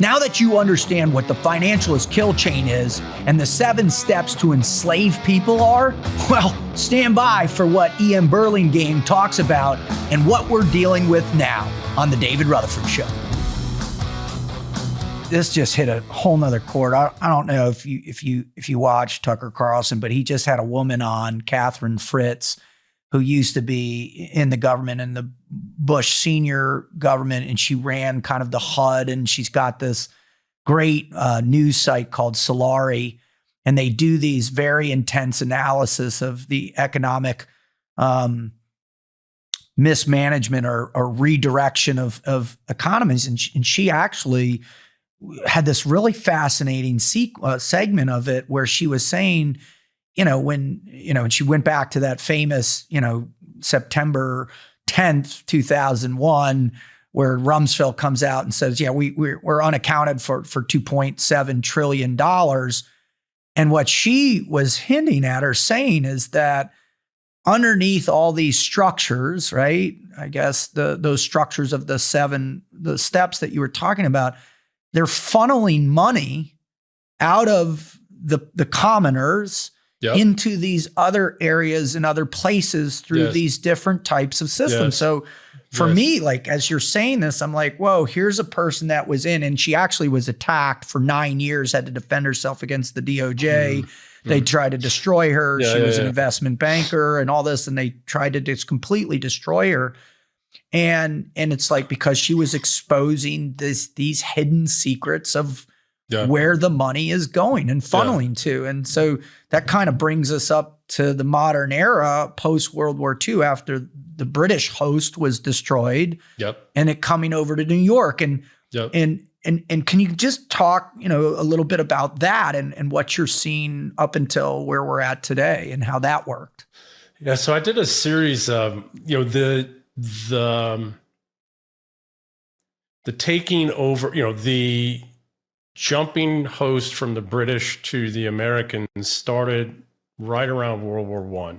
Now that you understand what the Financialist Kill Chain is and the 7 steps to enslave people are, well, stand by for what EM Burlingame talks about and what we're dealing with now on the David Rutherford Show. This just hit a whole nother chord. I don't know if you watch Tucker Carlson, but he just had a woman on, Catherine Fritz, who used to be in the government, in the Bush senior government, and she ran kind of the HUD, and she's got this great news site called Solari, and they do these very intense analysis of the economic mismanagement or redirection of economies, and she actually had this really fascinating segment of it where she was saying, and she went back to that famous, September 10th, 2001, where Rumsfeld comes out and says, we're unaccounted for $2.7 trillion. And what she was hinting at or saying is that underneath all these structures, right? I guess those structures of the steps that you were talking about, they're funneling money out of the commoners into these other areas and other places through these different types of systems. So for me, like, as you're saying this, I'm like, whoa, here's a person that was in, and she actually was attacked for 9 years, had to defend herself against the DOJ. They tried to destroy her. She was an investment banker and all this, and they tried to just completely destroy her. And it's like, because she was exposing these hidden secrets of where the money is going and funneling to. And so that kind of brings us up to the modern era, post World War II, after the British host was destroyed and it coming over to New York. And can you just talk, a little bit about that and what you're seeing up until where we're at today and how that worked? Yeah. So I did a series of, the taking over, the jumping host from the British to the Americans started right around World War I.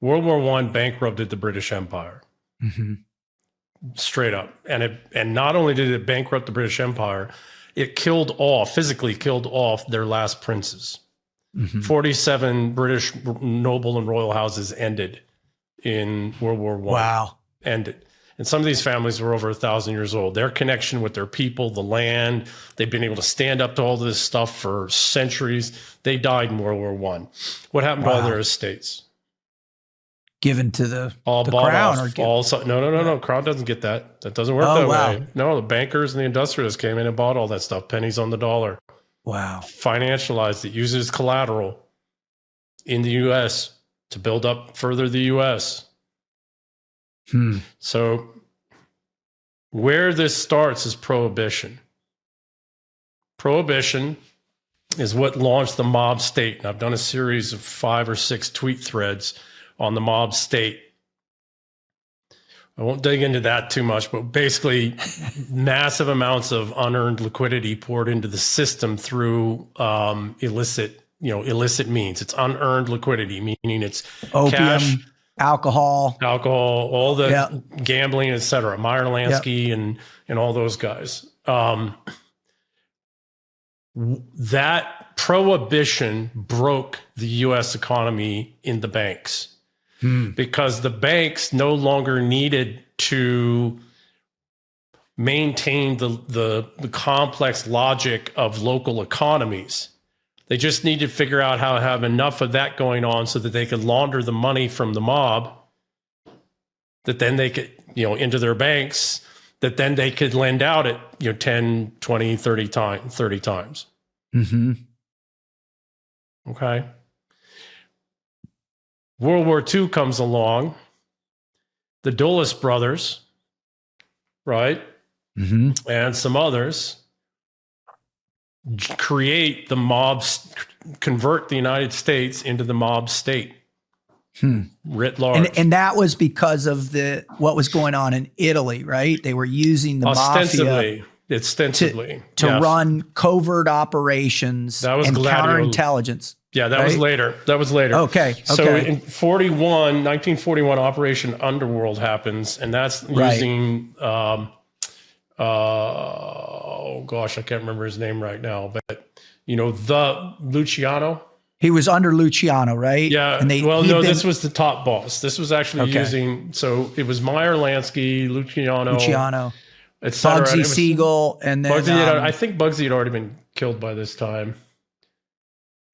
World War I bankrupted the British Empire. Straight up. And not only did it bankrupt the British Empire, it physically killed off their last princes. 47 British noble and royal houses ended in World War I. Wow. Ended. And some of these families were over 1,000 years old. Their connection with their people, the land, they've been able to stand up to all this stuff for centuries. They died in World War I. What happened to all their estates? Given to the bought crown? Off. No. Crown doesn't get that. That doesn't work that way. No, the bankers and the industrialists came in and bought all that stuff. Pennies on the dollar. Wow. Financialized it, used it as collateral in the U.S. to build up further the U.S. So where this starts is Prohibition. Prohibition is what launched the mob state. And I've done a series of 5 or 6 tweet threads on the mob state. I won't dig into that too much, but basically massive amounts of unearned liquidity poured into the system through illicit means. It's unearned liquidity, meaning it's opium, cash, alcohol, all the gambling, et cetera. Meyer Lansky and all those guys. That prohibition broke the U.S. economy in the banks because the banks no longer needed to maintain the complex logic of local economies. They just need to figure out how to have enough of that going on so that they could launder the money from the mob, that then they could, into their banks, that then they could lend out at, 10, 20, 30 times. Okay. World War II comes along. The Dulles brothers, right? And some others create the mobs, convert the United States into the mob state, writ large. And that was because of what was going on in Italy, right? They were using the mafia to run covert operations and counterintelligence. Yeah, that was later. Okay. So in 1941, Operation Underworld happens, and that's using oh gosh, I can't remember his name right now, but the Luciano. He was under Luciano, right? Yeah. And this was the top boss. This was actually Okay. so it was Meyer Lansky, Luciano, et cetera. Bugsy Siegel, and then Bugsy I think Bugsy had already been killed by this time.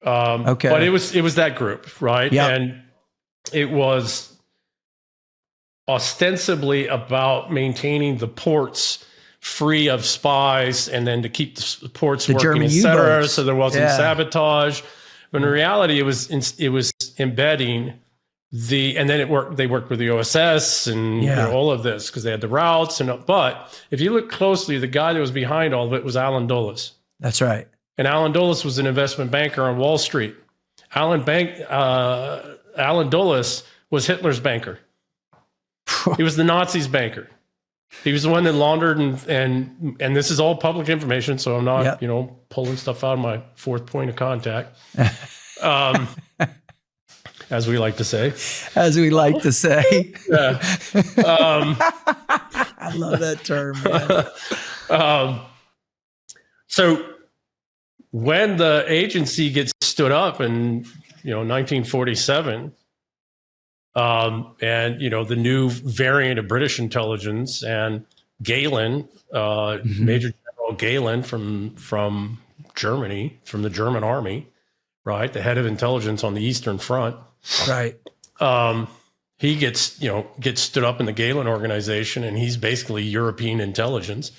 okay. But it was that group, right? Yep. And it was ostensibly about maintaining the ports free of spies, and then to keep the ports working, German et cetera, U-boats. so there wasn't sabotage. But in reality, it was embedding and then it worked. They worked with the OSS and all of this because they had the routes. But if you look closely, the guy that was behind all of it was Alan Dulles. That's right. And Alan Dulles was an investment banker on Wall Street. Alan Dulles was Hitler's banker. He was the Nazis' banker. He was the one that laundered and this is all public information, so I'm not pulling stuff out of my fourth point of contact, as we like to say. As we like to say. Yeah. I love that term, man. So when the agency gets stood up in 1947. And the new variant of British intelligence and Galen, Major General Galen from Germany, from the German army, right? The head of intelligence on the Eastern Front. Right. He gets stood up in the Galen organization, and he's basically European intelligence.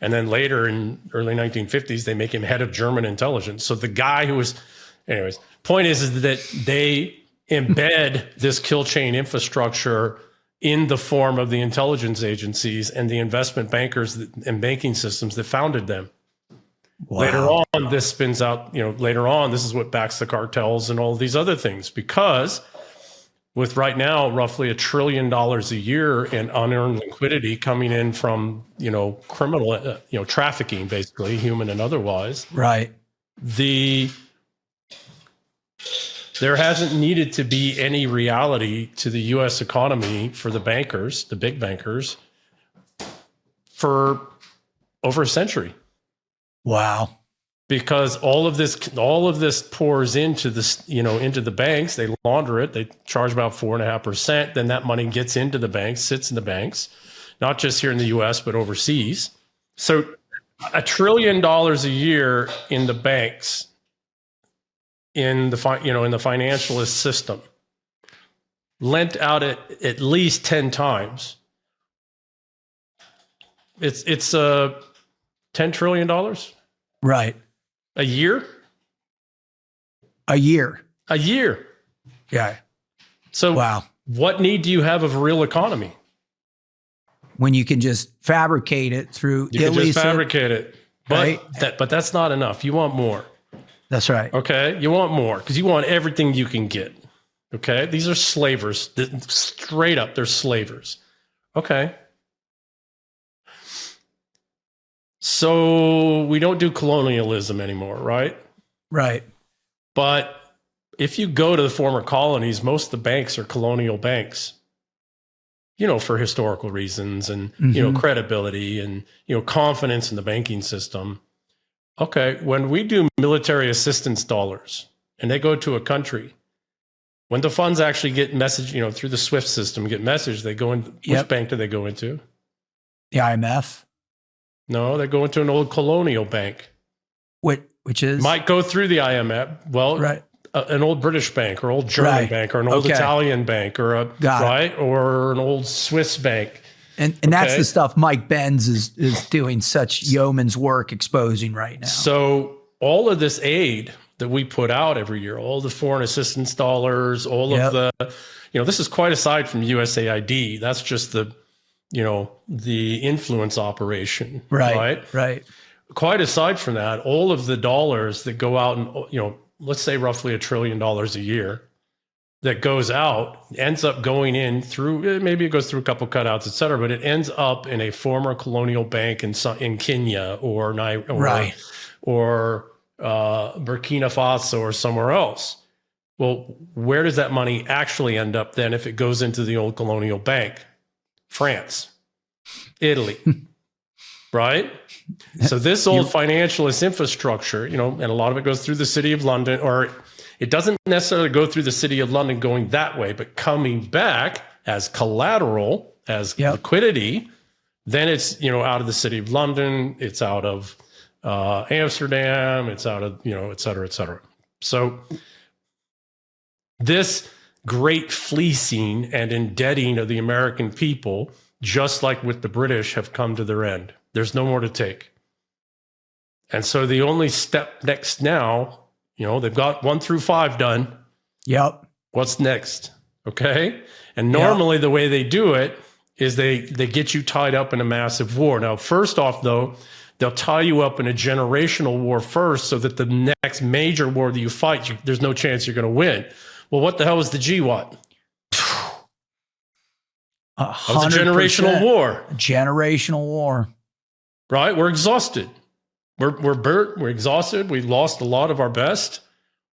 And then later in early 1950s, they make him head of German intelligence. So the guy who was, anyways, point is that they embed this kill chain infrastructure in the form of the intelligence agencies and the investment bankers and banking systems that founded them. Wow. Later on, this spins out, later on, this is what backs the cartels and all these other things, because with right now, roughly $1 trillion a year in unearned liquidity coming in from, criminal, trafficking, basically, human and otherwise. Right. There hasn't needed to be any reality to the U.S. economy for the bankers, the big bankers, for over a century. Wow. Because all of this pours into this, into the banks. They launder it. They charge about 4.5%. Then that money gets into the banks, sits in the banks, not just here in the U.S., but overseas. So $1 trillion a year in the banks, in the financialist system, lent out at least 10 times. It's $10 trillion. Right. A year. Yeah. So wow. What need do you have of a real economy? When you can just fabricate it through You can just fabricate it. But right? But that's not enough. You want more. That's right. Okay. You want more because you want everything you can get. Okay. These are slavers. Straight up, they're slavers. Okay. So we don't do colonialism anymore, right? Right. But if you go to the former colonies, most of the banks are colonial banks, for historical reasons and, credibility and, confidence in the banking system. Okay, when we do military assistance dollars and they go to a country, when the funds actually get messaged, through the SWIFT system, get messaged, they go in. Which bank do they go into? The IMF. No, they go into an old colonial bank. Which is? Might go through the IMF. Well, right. An old British bank or old German bank or an old Italian bank or or an old Swiss bank. And that's the stuff Mike Benz is doing such yeoman's work exposing right now. So all of this aid that we put out every year, all the foreign assistance dollars, all of the, this is quite aside from USAID. That's just the influence operation. Right. Quite aside from that, all of the dollars that go out and, let's say roughly $1 trillion a year that goes out ends up going in through, maybe it goes through a couple cutouts, et cetera, but it ends up in a former colonial bank in Kenya or Burkina Faso or somewhere else. Well, where does that money actually end up then if it goes into the old colonial bank? France, Italy, right? So this old financialist infrastructure, you know, and a lot of it goes through the city of London, or it doesn't necessarily go through the city of London going that way, but coming back as collateral, as liquidity, then it's, you know, out of the city of London, it's out of Amsterdam, it's out of, you know, et cetera, et cetera. So this great fleecing and indebting of the American people, just like with the British, have come to their end. There's no more to take. And so the only step next now, you know, they've got 1 through 5 done. Yep. What's next? Okay. And normally the way they do it is they get you tied up in a massive war. Now, first off, though, they'll tie you up in a generational war first so that the next major war that you fight, there's no chance you're going to win. Well, what the hell is the GWAT? That was a generational war. Generational war. Right? We're exhausted. We're burnt. We're exhausted. We lost a lot of our best.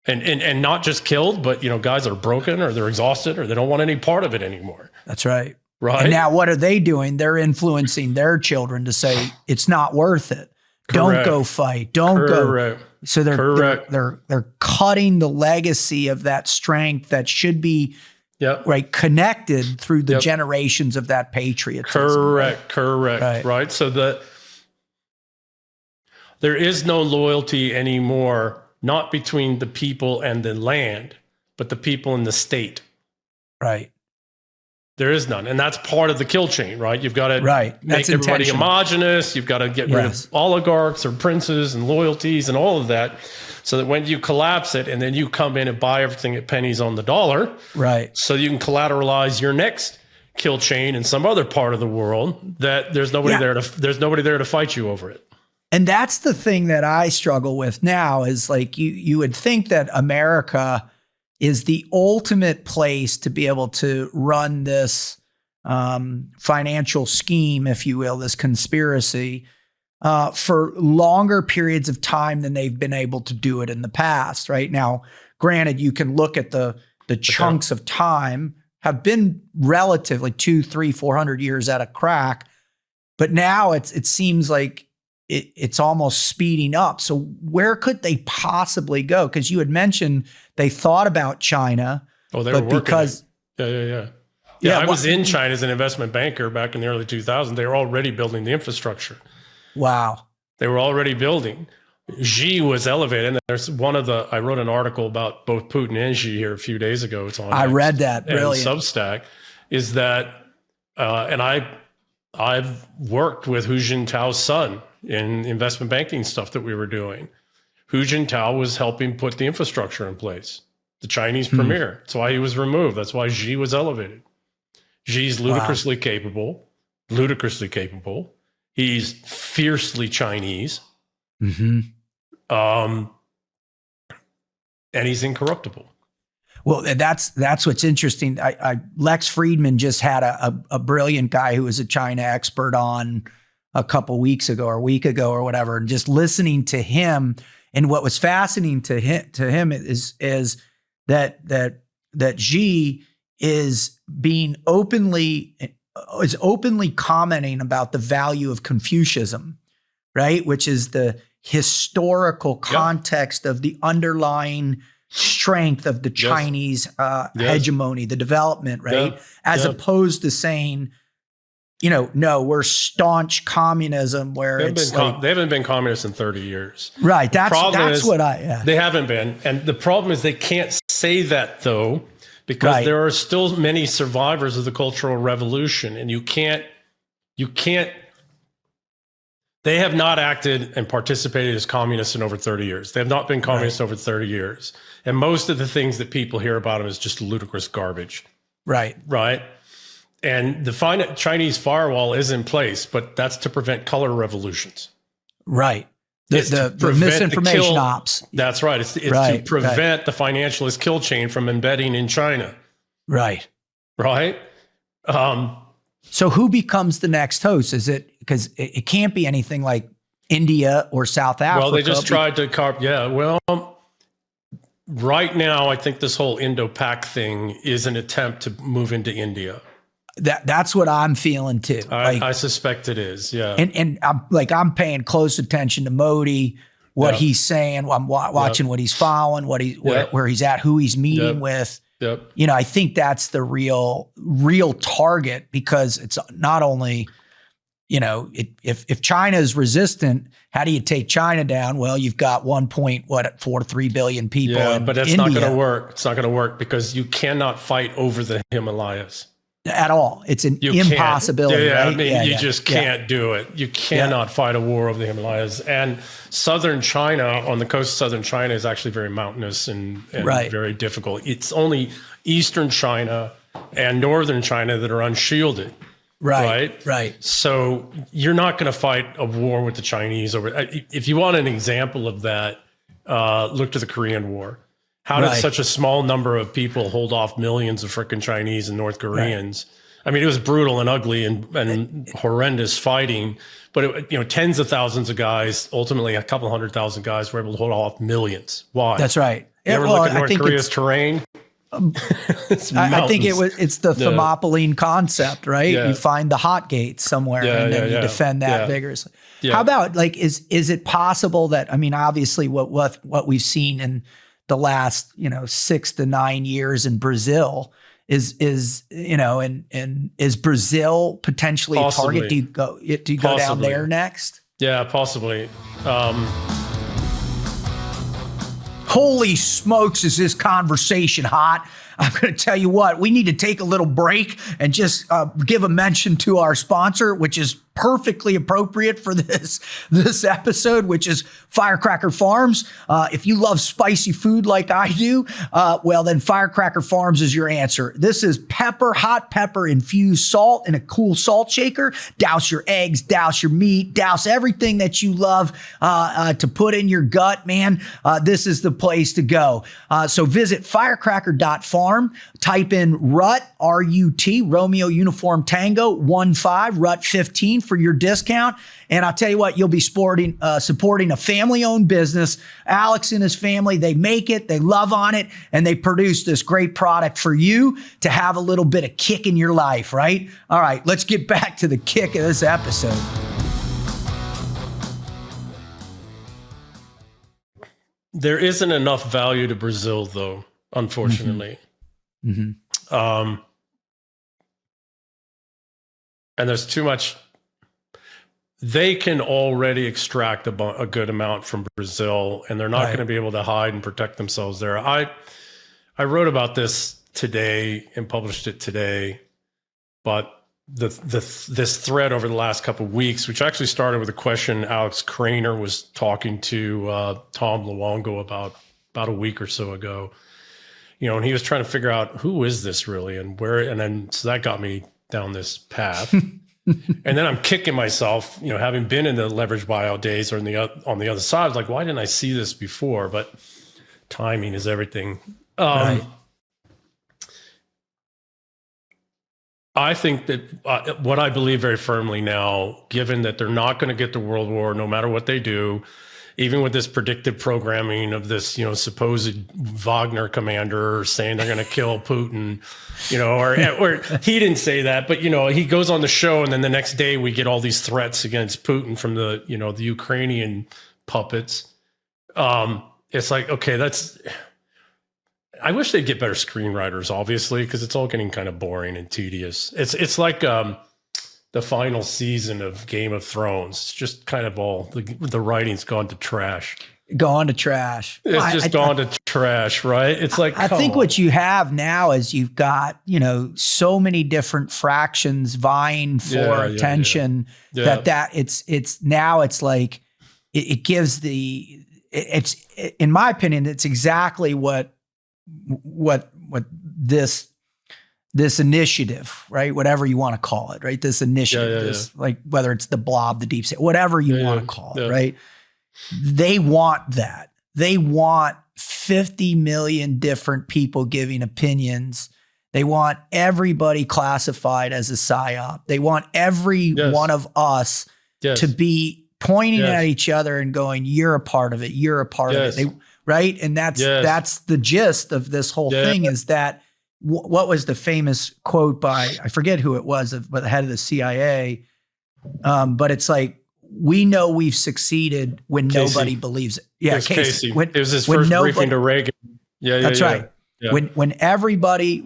And not just killed, but, you know, guys are broken or they're exhausted or they don't want any part of it anymore. That's right. Right. And now what are they doing? They're influencing their children to say, it's not worth it. Correct. Don't go fight. Don't go. So they're cutting the legacy of that strength that should be right connected through the generations of that patriotism. Correct. Right. So there is no loyalty anymore, not between the people and the land, but the people and the state. Right. There is none. And that's part of the kill chain, right? You've got to make everybody homogenous. You've got to get rid of oligarchs or princes and loyalties and all of that, so that when you collapse it and then you come in and buy everything at pennies on the dollar, right? So you can collateralize your next kill chain in some other part of the world that there's nobody there to fight you over it. And that's the thing that I struggle with now is like you would think that America is the ultimate place to be able to run this financial scheme, if you will, this conspiracy for longer periods of time than they've been able to do it in the past. Right now, granted, you can look at the chunks of time have been relatively 200, 300, 400 years at a crack, but now it seems like it's almost speeding up. So where could they possibly go? Because you had mentioned they thought about China. Oh, they were working because I was in China as an investment banker back in the early 2000s. They were already building the infrastructure. Wow. They were already building. Xi was elevated. And there's I wrote an article about both Putin and Xi here a few days ago. It's on. I read that. Brilliant. Substack is that, and I've worked with Hu Jintao's son in investment banking stuff that we were doing. Hu Jintao was helping put the infrastructure in place. The Chinese premier. That's why he was removed. That's why Xi was elevated. Xi's ludicrously capable. He's fiercely Chinese. And he's incorruptible. Well, that's what's interesting. Lex Friedman just had a brilliant guy who was a China expert on a couple weeks ago or a week ago or whatever, and just listening to him. And what was fascinating to him is that Xi is openly commenting about the value of Confucianism, right? Which is the historical context of the underlying strength of the Chinese hegemony, the development, right? As opposed to saying, you know, no, we're staunch communism where they haven't been communists in 30 years. Right. They haven't been. And the problem is they can't say that though, because there are still many survivors of the Cultural Revolution, and you can't, they have not acted and participated as communists in over 30 years. They have not been communists over 30 years. And most of the things that people hear about them is just ludicrous garbage. Right. And the Chinese firewall is in place, but that's to prevent color revolutions. Right. The misinformation ops. That's right. It's to prevent the financialist kill chain from embedding in China. Right. So who becomes the next host? Is it because it can't be anything like India or South Africa? Well, they just tried to carve. Yeah. Well, right now, I think this whole Indo-Pac thing is an attempt to move into India. That's what I'm feeling too. I suspect it is. Yeah. And I'm paying close attention to Modi, what he's saying. I'm watching what he's following, where he's at, who he's meeting with. Yep. I think that's the real target, because it's not only, if China is resistant, how do you take China down? Well, you've got 1.43 billion people. Yeah, but that's not India. going to work. It's not going to work because you cannot fight over the Himalayas at all. It's an impossibility. Yeah, right? I mean, you just can't do it. You cannot fight a war over the Himalayas. And southern China, on the coast of southern China, is actually very mountainous and very difficult. It's only eastern China and northern China that are unshielded. Right. So you're not going to fight a war with the Chinese over. If you want an example of that, look to the Korean War. How did such a small number of people hold off millions of frickin' Chinese and North Koreans? Right. I mean, it was brutal and ugly and horrendous fighting, but tens of thousands of guys, ultimately a couple 100,000 guys, were able to hold off millions. Why? That's right. You ever look at North Korea's terrain? I think it's the Thermopylae concept, right? You find the hot gates somewhere and then you defend that vigorously. Yeah. How about is it possible that, I mean, obviously what we've seen in the last 6 to 9 years in Brazil is Brazil potentially a target? Do you go down there next? Yeah, possibly. Holy smokes, is this conversation hot? I'm going to tell you what, we need to take a little break and just give a mention to our sponsor, which is perfectly appropriate for this episode, which is Firecracker Farms. If you love spicy food like I do, well, then Firecracker Farms is your answer. This is hot pepper infused salt in a cool salt shaker. Douse your eggs, douse your meat, douse everything that you love to put in your gut, man. This is the place to go. So visit firecracker.farm, type in RUT, R-U-T, Romeo Uniform Tango 15, RUT 15 for your discount. And I'll tell you what, you'll be supporting a family-owned business. Alex and his family, they make it, they love on it, and they produce this great product for you to have a little bit of kick in your life, right? All right, let's get back to the kick of this episode. There isn't enough value to Brazil, though, unfortunately. Mm-hmm. And there's too much. They can already extract a good amount from Brazil, and they're not going to be able to hide and protect themselves there. I wrote about this today and published it today, but this thread over the last couple of weeks, which actually started with a question Alex Craner was talking to Tom Luongo about a week or so ago. And he was trying to figure out who is this really and where, and then so that got me down this path. And then I'm kicking myself, having been in the leverage buyout days or on the other side, like, why didn't I see this before? But timing is everything. Right. I think that what I believe very firmly now, given that they're not going to get the world war, no matter what they do, even with this predictive programming of this, supposed Wagner commander saying they're going to kill Putin, or he didn't say that, but he goes on the show, and then the next day we get all these threats against Putin from the the Ukrainian puppets. It's like, okay, I wish they'd get better screenwriters, obviously, because it's all getting kind of boring and tedious. It's like the final season of Game of Thrones. It's just kind of all the writing's gone to trash. Gone to trash, right? It's like, I think what you have now is you've got, so many different fractions vying for attention that it's now it's like, it gives it's in my opinion, it's exactly what this initiative, right? Whatever you want to call it, right? This initiative, like whether it's the blob, the deep state, whatever you want to call it, right? They want that. They want 50 million different people giving opinions. They want everybody classified as a psyop. They want every one of us to be pointing at each other and going, "You're a part of it. You're a part of it." Right? And that's the gist of this whole thing, is that what was the famous quote by, I forget who it was, but the head of the CIA. But it's like, we know we've succeeded when Casey. nobody believes it. Yeah, It was Casey. When, it was his first briefing to Reagan. Yeah, that's right. Yeah. When everybody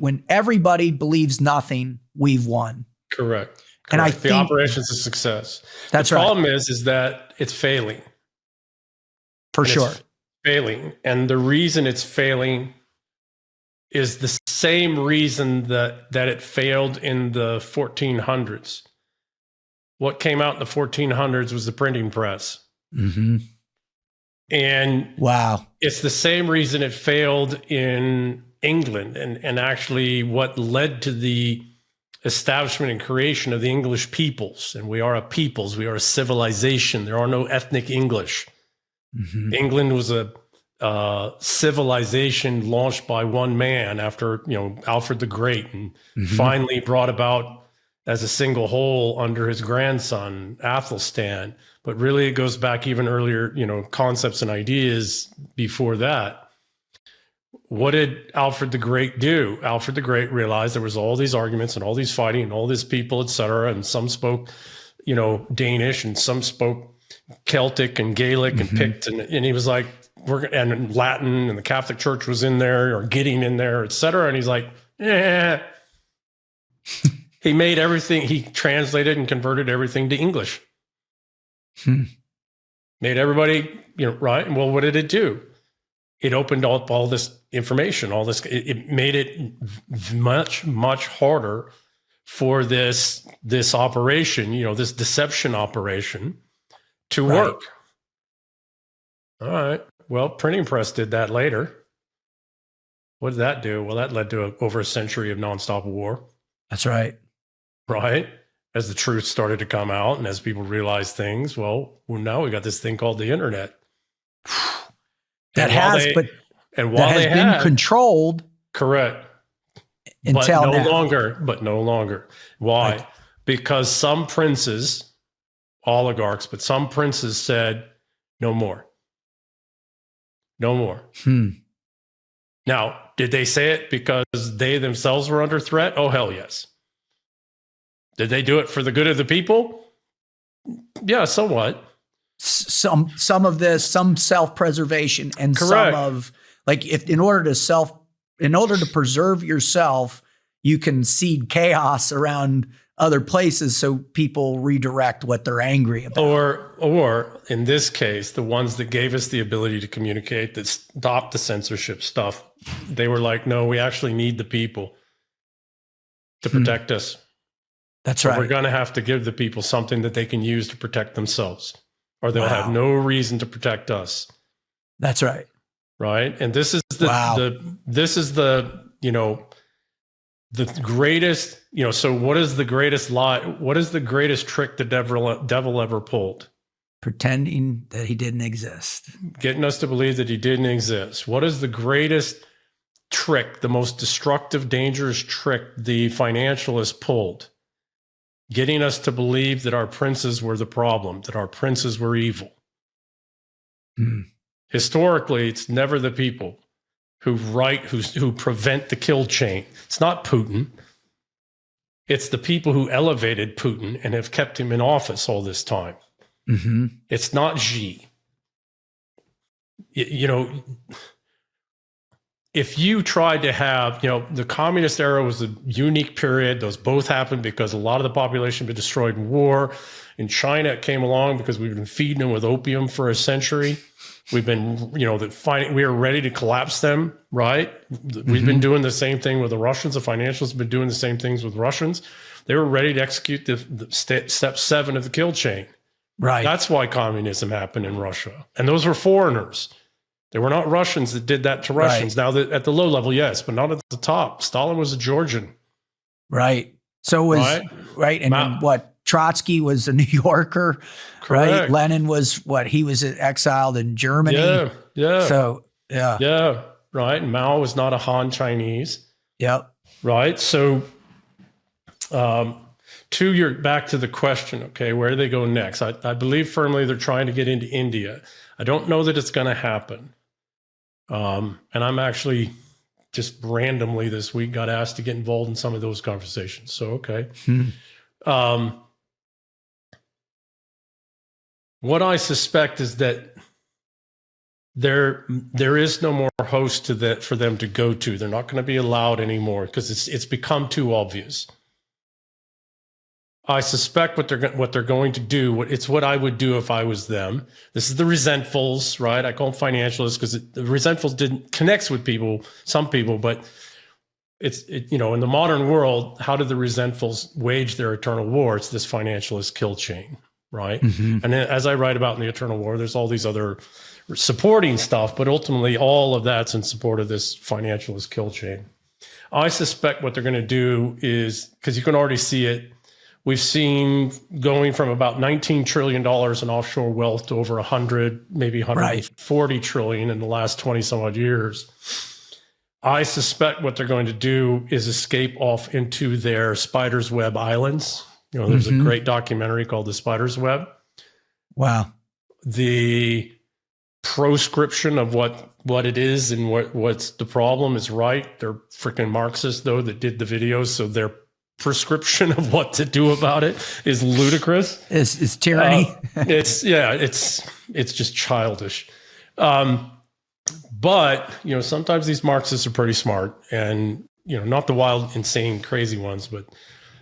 believes nothing, we've won. Correct. And I the think operation's a success. That's the right. problem is that it's failing. For sure. It's failing. And the reason it's failing is the same reason that it failed in the 1400s. What came out in the 1400s was the printing press. Mm-hmm. And wow, it's the same reason it failed in England, and actually what led to the establishment and creation of the English peoples. And we are a peoples, we are a civilization. There are no ethnic English. Mm-hmm. England was a civilization launched by one man after, Alfred the Great, and finally brought about as a single whole under his grandson, Athelstan. But really it goes back even earlier, concepts and ideas before that. What did Alfred the Great do? Alfred the Great realized there was all these arguments and all these fighting and all these people, et cetera. And some spoke, Danish, and some spoke Celtic and Gaelic and Picton. And he was like, and Latin, and the Catholic Church was in there, or getting in there, et cetera. And he's like, He made everything, he translated and converted everything to English. Made everybody, right. And well, what did it do? It opened up all this information, it made it much, much harder for this operation, this deception operation to work. All right. Well, printing press did that later. What did that do? Well, that led to over a century of nonstop war. That's right. Right. As the truth started to come out and as people realized things, well, now we got this thing called the internet. That has been controlled. Correct. Until but now. No longer. Why? Right. Because some princes, oligarchs, but some princes said, no more. No more. Now, did they say it because they themselves were under threat? Oh, hell yes. Did they do it for the good of the people? Yeah, somewhat. Some of this, some self-preservation, and Correct. some of, like, if in order to preserve yourself, you can seed chaos around other places so people redirect what they're angry about. Or in this case, the ones that gave us the ability to communicate, that stopped the censorship stuff, they were like, no, we actually need the people to protect us. That's right. We're going to have to give the people something that they can use to protect themselves, or they'll have no reason to protect us. That's right. Right. And this is the greatest, so what is the greatest lie? What is the greatest trick the devil ever pulled? Pretending that he didn't exist. Getting us to believe that he didn't exist. What is the greatest trick, the most destructive, dangerous trick the financialists pulled? Getting us to believe that our princes were the problem, that our princes were evil. Historically, it's never the people who prevent the kill chain. It's not Putin. It's the people who elevated Putin and have kept him in office all this time. It's not Xi. If you tried to have, the communist era was a unique period. Those both happened because a lot of the population had been destroyed in war. In China, it came along because we've been feeding them with opium for a century. We've been, we are ready to collapse them, right? We've been doing the same thing with the Russians. The financialists have been doing the same things with Russians. They were ready to execute the step 7 of the kill chain. Right. That's why communism happened in Russia. And those were foreigners. They were not Russians that did that to Russians. Right. Now, at the low level, yes, but not at the top. Stalin was a Georgian. Right. So was, right. And what? Trotsky was a New Yorker. Correct. Right. Lenin was what? He was exiled in Germany. Yeah. So, yeah. Yeah. Right. And Mao was not a Han Chinese. Yep. Right. So, back to the question, okay, where do they go next? I believe firmly they're trying to get into India. I don't know that it's going to happen. And I'm actually just randomly this week got asked to get involved in some of those conversations. So, okay. What I suspect is that there is no more host for them to go to. They're not going to be allowed anymore because it's become too obvious. I suspect what they're going to do. It's what I would do if I was them. This is the resentfuls, right? I call them financialists because the resentfuls connects with some people, but in the modern world, how did the resentfuls wage their eternal war? It's this financialist kill chain, right? And then, as I write about in the Eternal War, there's all these other supporting stuff, but ultimately all of that's in support of this financialist kill chain. I suspect what they're going to do is, because you can already see it, we've seen going from about $19 trillion in offshore wealth to over 100, maybe 140 trillion in the last 20 some odd years. I suspect what they're going to do is escape off into their spider's web islands. There's a great documentary called The Spider's Web. Wow. The proscription of what it is and what's the problem is right. They're freaking Marxists, though, that did the videos, so their prescription of what to do about it is ludicrous. It's tyranny. It's just childish. But sometimes these Marxists are pretty smart, and not the wild, insane, crazy ones, but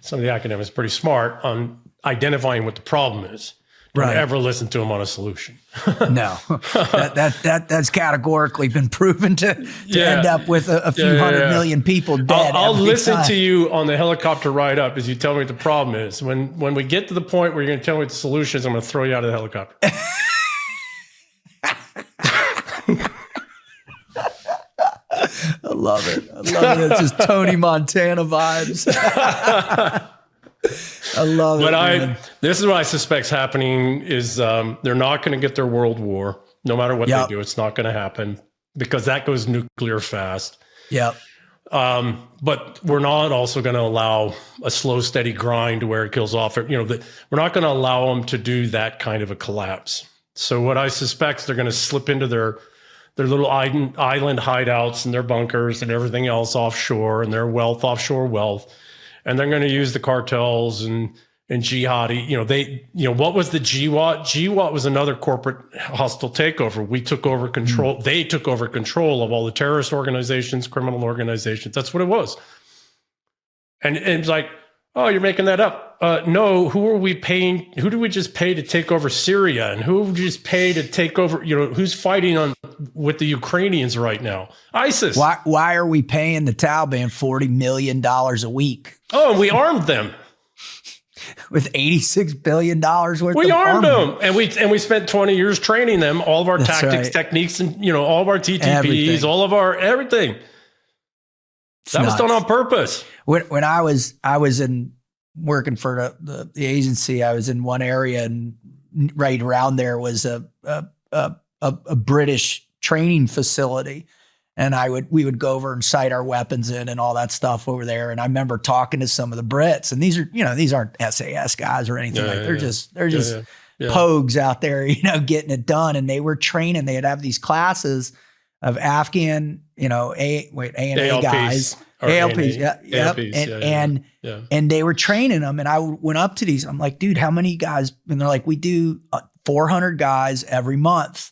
some of the academics are pretty smart on identifying what the problem is. Don't ever listen to them on a solution. No, that's categorically been proven to end up with a few 100 million people dead. I'll listen to you on the helicopter ride up as you tell me what the problem is. When we get to the point where you're going to tell me what the solution is, I'm going to throw you out of the helicopter. I love it. It's just Tony Montana vibes. I love it. But this is what I suspect's happening is they're not going to get their world war. No matter what they do, it's not going to happen because that goes nuclear fast. Yep. But we're not also going to allow a slow, steady grind to where it kills off. We're not going to allow them to do that kind of a collapse. So what I suspect is they're going to slip into their little island hideouts and their bunkers and everything else offshore and their offshore wealth. And they're going to use the cartels and jihadi. What was the GWAT? GWAT was another corporate hostile takeover. We took over control. They took over control of all the terrorist organizations, criminal organizations. That's what it was. And it's like, oh, you're making that up. No, who are we paying? Who do we just pay to take over Syria? And who we just pay to take over, who's fighting with the Ukrainians right now? ISIS. Why are we paying the Taliban $40 million a week? Oh, and we armed them. With $86 billion worth we of armed armament. them. And we spent 20 years training them, all of our tactics, techniques, and all of our TTPs, everything. All of our everything. That was done on purpose. When I was in working for the agency, I was in one area, and right around there was a British training facility, and we would go over and sight our weapons in and all that stuff over there. And I remember talking to some of the Brits, and these aren't SAS guys or anything they're just pogues out there, getting it done. And they were training. They'd have these classes of Afghan, A&A guys. ALPs, and they were training them, and I went up to these. I'm like, dude, how many guys? And they're like, we do 400 guys every month.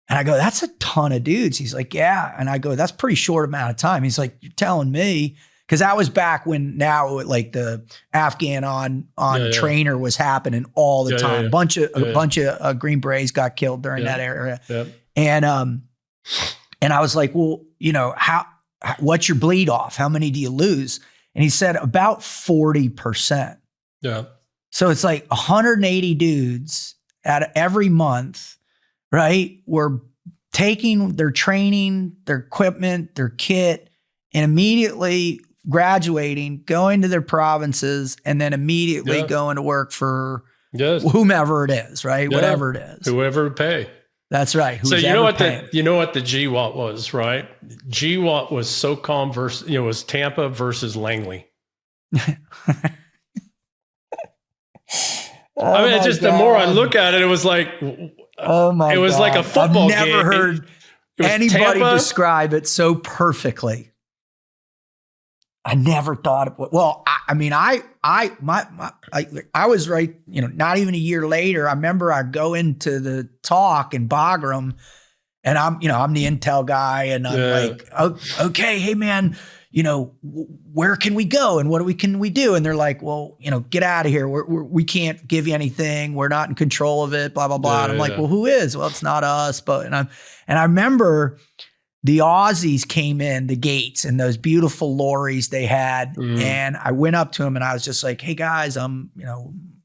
And I go, that's a ton of dudes. He's like, yeah. And I go, that's a pretty short amount of time. He's like, you're telling me, because that was back when like the Afghan on trainer was happening all the time. A bunch of Green Berets got killed during that era. And I was like, well, what's your bleed off? How many do you lose? And he said about 40%. Yeah. So it's like 180 dudes every month, right? We're taking their training, their equipment, their kit, and immediately graduating, going to their provinces, and then immediately going to work for whomever it is, right? Yeah. Whatever it is. Whoever would pay. That's right. So you know what the GWAT was, right? GWAT was SOCOM versus was Tampa versus Langley. The more I look at it, it was like, it was like a football game. I've never heard anybody describe it so perfectly. I never thought of well, I mean, I was right, not even a year later. I remember I go into the talk in Bagram and I'm the intel guy and I'm like, oh, okay, hey man, where can we go and what can we do? And they're like, well, get out of here. We can't give you anything. We're not in control of it, blah, blah, blah. And I'm like, well, who is? Well, it's not us. And I remember the Aussies came in the gates in those beautiful lorries they had. And I went up to them and I was just like, hey guys, I'm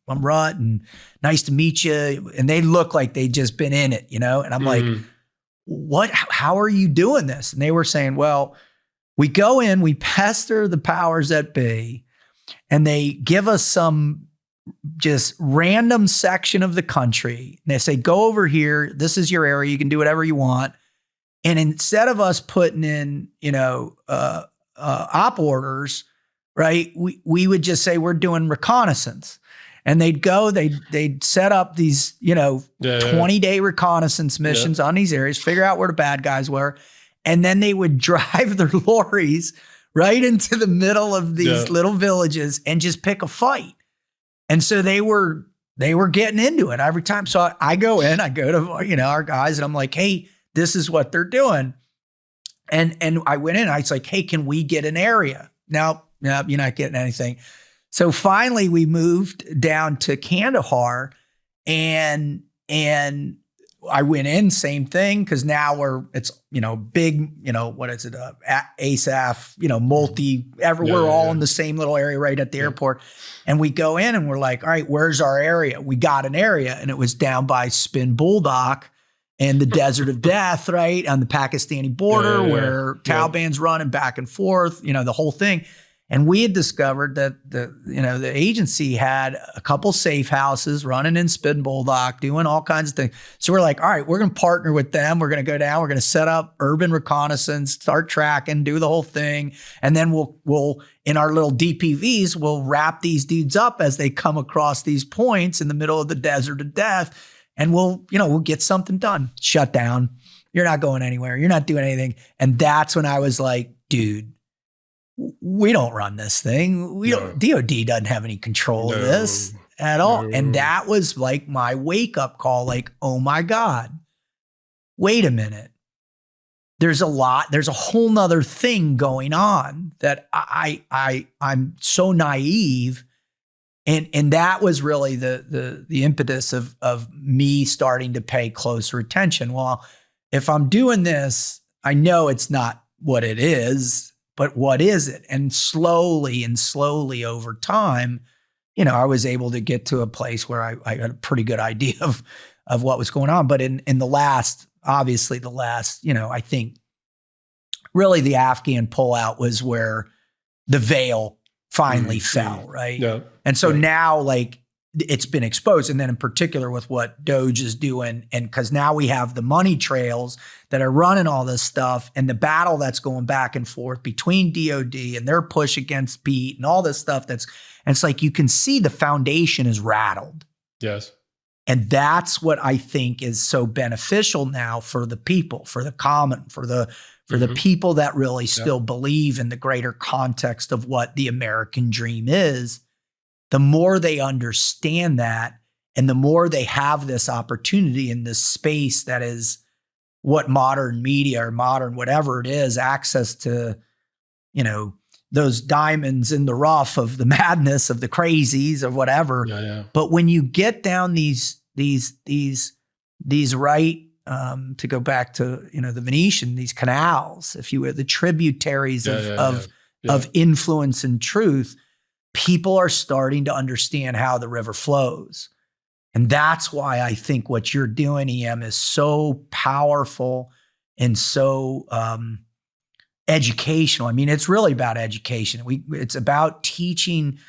Rut and nice to meet you. And they look like they'd just been in it, and I'm like, how are you doing this? And they were saying, well, we go in, we pester the powers that be, and they give us some just random section of the country. And they say, go over here. This is your area. You can do whatever you want. And instead of us putting in, op orders, right, we would just say we're doing reconnaissance. And they'd go, they'd set up these, 20-day reconnaissance missions on these areas, figure out where the bad guys were. And then they would drive their lorries right into the middle of these little villages and just pick a fight. And so they were getting into it every time. So I go in, I go to, our guys and I'm like, hey, this is what they're doing. And I went in, I was like, hey, can we get an area? No, you're not getting anything. So finally we moved down to Kandahar and I went in, same thing. Cause now it's big, what is it? ASAF, we're all in the same little area right at the airport. And we go in and we're like, all right, where's our area? We got an area and it was down by Spin Buldak and the Desert of Death, right? On the Pakistani border where Taliban's running back and forth, the whole thing. And we had discovered that the agency had a couple safe houses running in Spin Buldak, doing all kinds of things. So we're like, all right, we're going to partner with them. We're going to go down. We're going to set up urban reconnaissance, start tracking, do the whole thing. And then we'll in our little DPVs, we'll wrap these dudes up as they come across these points in the middle of the Desert of Death. And we'll get something done. Shut down. You're not going anywhere. You're not doing anything. And that's when I was like, dude, we don't run this thing. DOD doesn't have any control of this at all. No. And that was like my wake up call. Like, oh my God, wait a minute. There's a whole nother thing going on that I'm so naive. And that was really the impetus of me starting to pay closer attention. Well, if I'm doing this, I know it's not what it is. But what is it? And slowly over time, I was able to get to a place where I had a pretty good idea of what was going on. But in the last, I think really the Afghan pullout was where the veil finally fell, right? Yeah. And so now it's been exposed. And then in particular with what Doge is doing, and because now we have the money trails that are running all this stuff and the battle that's going back and forth between DOD and their push against Pete and all this stuff and it's like you can see the foundation is rattled. Yes. And that's what I think is so beneficial now for the people, for the common, for the people that really still believe in the greater context of what the American dream is. The more they understand that and the more they have this opportunity in this space that is what modern media or modern whatever it is, access to, those diamonds in the rough of the madness of the crazies or whatever. Yeah. But when you get down these right, to go back to, the Venetian, these canals, if you will, the tributaries of influence and truth, people are starting to understand how the river flows. And that's why I think what you're doing, EM, is so powerful and so educational. I mean, it's really about education. It's about teaching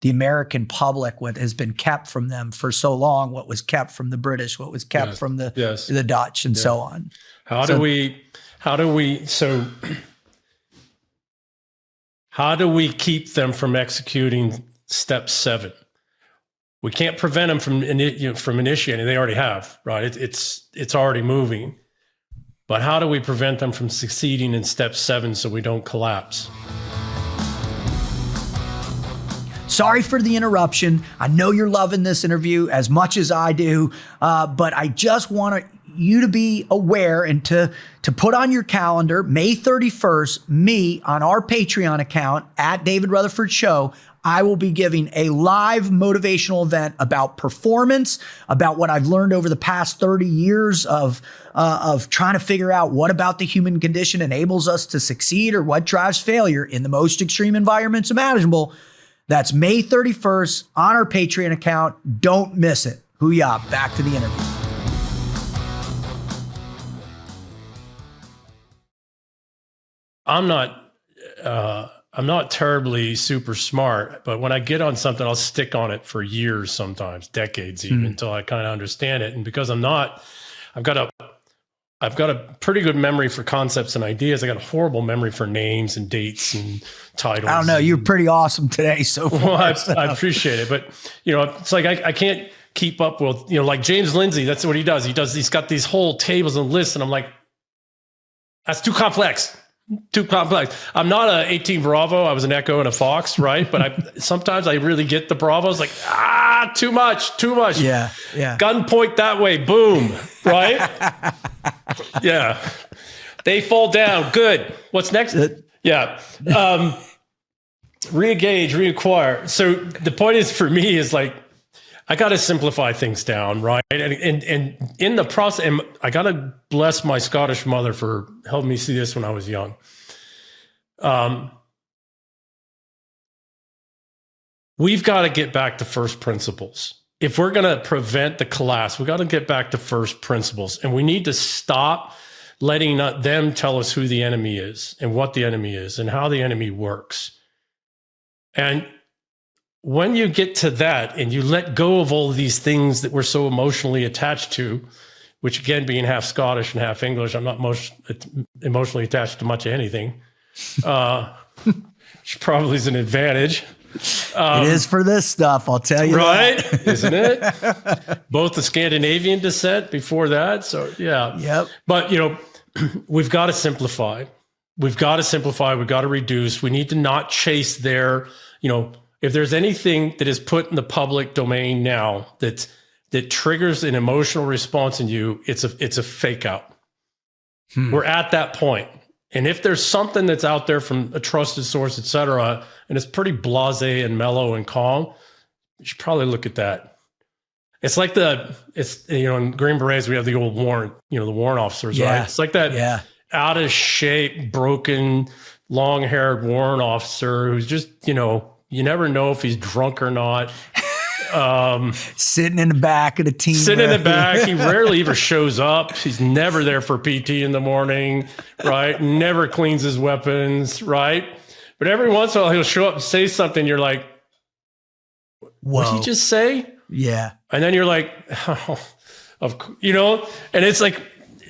the American public what has been kept from them for so long, what was kept from the British, what was kept from the Dutch, and so on. How do we keep them from executing step 7? We can't prevent them from initiating. They already have, right? It's already moving. But how do we prevent them from succeeding in step 7 so we don't collapse? Sorry for the interruption. I know you're loving this interview as much as I do, but I just want you to be aware and to put on your calendar, May 31st, me on our Patreon account at David Rutherford Show, I will be giving a live motivational event about performance, about what I've learned over the past 30 years of trying to figure out what about the human condition enables us to succeed or what drives failure in the most extreme environments imaginable. That's May 31st on our Patreon account. Don't miss it. Hoo-yah. Back to the interview. I'm not terribly super smart, but when I get on something, I'll stick on it for years, sometimes decades even, until I kind of understand it. And because I'm not, I've got a pretty good memory for concepts and ideas. I got a horrible memory for names and dates and titles. I don't know. You're pretty awesome today so far. Well, I appreciate it. But, it's like I can't keep up with, like James Lindsay, that's what he does. He's got these whole tables and lists, and I'm like, that's too complex. Too complex. I'm not a 18 Bravo. I was an Echo and a Fox, right? But sometimes I really get the Bravos, like, too much. Yeah. Gun point that way, boom, right? Yeah. They fall down. Good. What's next? Yeah. Re-engage, reacquire. So the point is, for me, is like, I got to simplify things down, right? And in the process, and I got to bless my Scottish mother for helping me see this when I was young. We've got to get back to first principles. If we're going to prevent the collapse, we got to get back to first principles, and we need to stop letting them tell us who the enemy is and what the enemy is and how the enemy works. And when you get to that and you let go of all of these things that we're so emotionally attached to, which again, being half Scottish and half English, I'm not emotionally attached to much of anything, which probably is an advantage. It is for this stuff, I'll tell you. Right? That. Isn't it? Both the Scandinavian descent before that. So, yeah. Yep. But, we've got to simplify. We've got to reduce. We need to not chase their, if there's anything that is put in the public domain now that triggers an emotional response in you, it's a fake out. We're at that point. And if there's something that's out there from a trusted source, et cetera, and it's pretty blasé and mellow and calm, you should probably look at that. It's like in Green Berets, we have the old warrant, the warrant officers, right? It's like that out of shape, broken, long-haired warrant officer who's just, you never know if he's drunk or not. Sitting in the back of the team. Sitting in the back. He rarely ever shows up. He's never there for PT in the morning, right? Never cleans his weapons, right? But every once in a while, he'll show up and say something. You're like, what did he just say? Yeah. And then you're like, and it's like,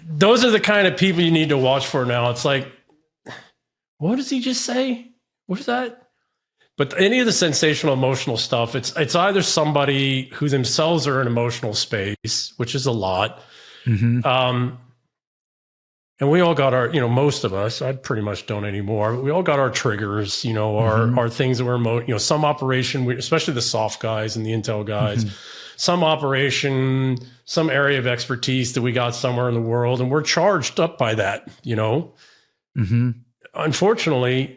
those are the kind of people you need to watch for now. It's like, what does he just say? What is that? But any of the sensational emotional stuff, it's either somebody who themselves are in emotional space, which is a lot. Mm-hmm. And we all got our, most of us, I pretty much don't anymore, but we all got our triggers, our things that were, some operation, especially the soft guys and the intel guys, some operation, some area of expertise that we got somewhere in the world, and we're charged up by that, Unfortunately,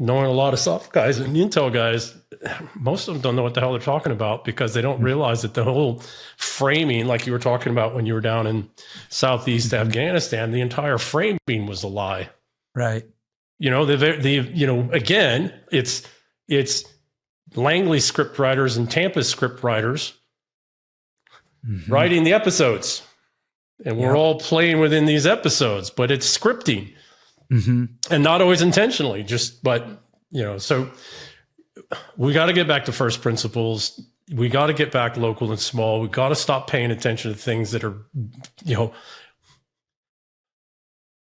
knowing a lot of soft guys and intel guys, most of them don't know what the hell they're talking about because they don't realize that the whole framing, like you were talking about when you were down in Southeast Afghanistan, the entire framing was a lie. Right. Again, it's Langley script writers and Tampa script writers writing the episodes, and we're all playing within these episodes, but it's scripting. And not always intentionally, so we got to get back to first principles. We got to get back local and small. We got to stop paying attention to things that are,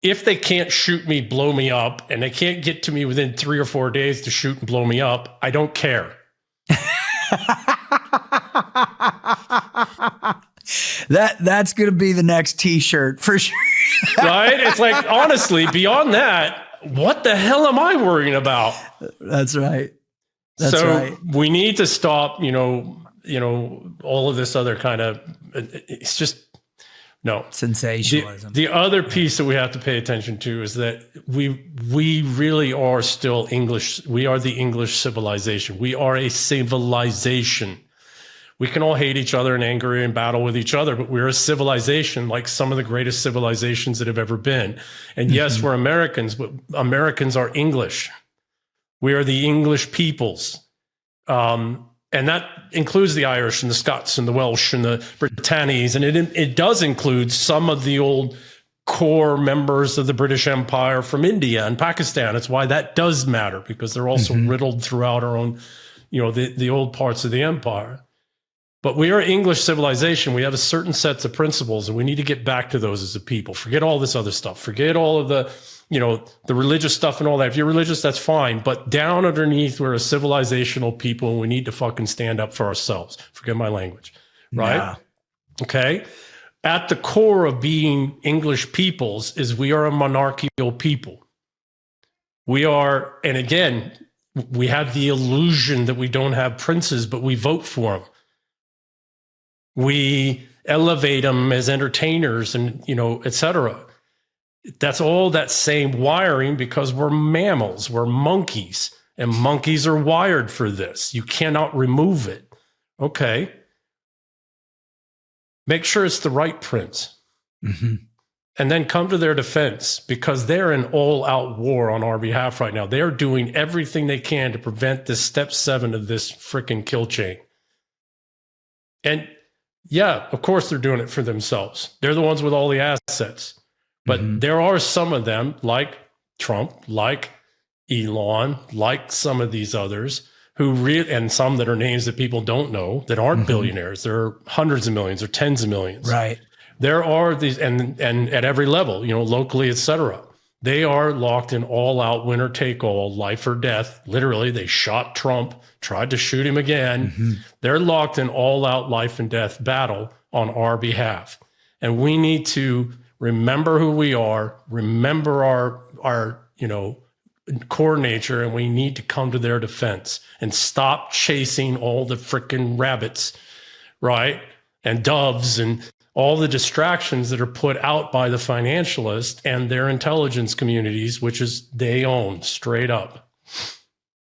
if they can't shoot me, blow me up, and they can't get to me within 3 or 4 days to shoot and blow me up, I don't care. That's going to be the next T-shirt for sure. Right? It's like, honestly, beyond that, what the hell am I worrying about? That's right. That's right. we need to stop, all of this other kind of, it's just, no. Sensationalism. The other piece that we have to pay attention to is that we really are still English. We are the English civilization. We are a civilization. We can all hate each other and angry and battle with each other, but we're a civilization like some of the greatest civilizations that have ever been. And yes, we're Americans, but Americans are English. We are the English peoples. And that includes the Irish and the Scots and the Welsh and the Britannies. And it does include some of the old core members of the British Empire from India and Pakistan. It's why that does matter, because they're also riddled throughout our own, the old parts of the empire. But we are English civilization. We have a certain sets of principles, and we need to get back to those as a people. Forget all this other stuff. Forget all of the, the religious stuff and all that. If you're religious, that's fine. But down underneath, we're a civilizational people, and we need to fucking stand up for ourselves. Forget my language, right? Yeah. Okay. At the core of being English peoples is we are a monarchical people. We are, and again, we have the illusion that we don't have princes, but we vote for them. We elevate them as entertainers and, et cetera. That's all that same wiring, because we're mammals, we're monkeys, and monkeys are wired for this. You cannot remove it. Okay. Make sure it's the right prince. And then come to their defense, because they're in all-out war on our behalf right now. They're doing everything they can to prevent this step 7 of this freaking kill chain. And yeah, of course they're doing it for themselves. They're the ones with all the assets. But there are some of them, like Trump, like Elon, like some of these others, and some that are names that people don't know, that aren't billionaires. There are hundreds of millions or tens of millions. Right. There are these, and at every level, locally, et cetera. They are locked in all-out winner-take-all, life or death. Literally, they shot Trump, tried to shoot him again. They're locked in all-out life and death battle on our behalf. And we need to remember who we are, remember our core nature, and we need to come to their defense and stop chasing all the frickin' rabbits, right? And doves and all the distractions that are put out by the financialists and their intelligence communities, which is they own straight up.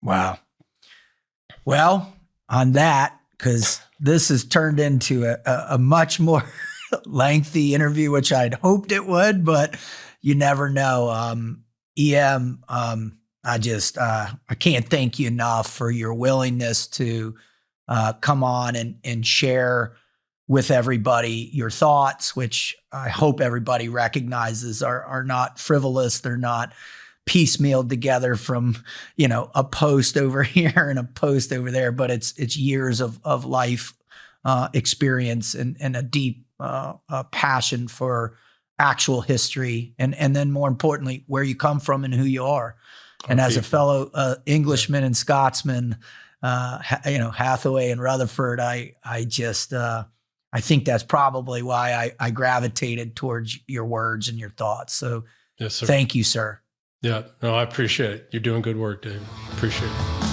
Wow. Well, on that, because this has turned into a much more lengthy interview, which I'd hoped it would, but you never know. EM, I can't thank you enough for your willingness to come on and share with everybody your thoughts, which I hope everybody recognizes are not frivolous. They're not piecemealed together from, a post over here and a post over there, but it's years of life experience and a deep passion for actual history. And then more importantly, where you come from and who you are. And as a fellow Englishman and Scotsman, Hathaway and Rutherford, I think that's probably why I gravitated towards your words and your thoughts. So yes, sir. Thank you, sir. Yeah, no, I appreciate it. You're doing good work, David. Appreciate it.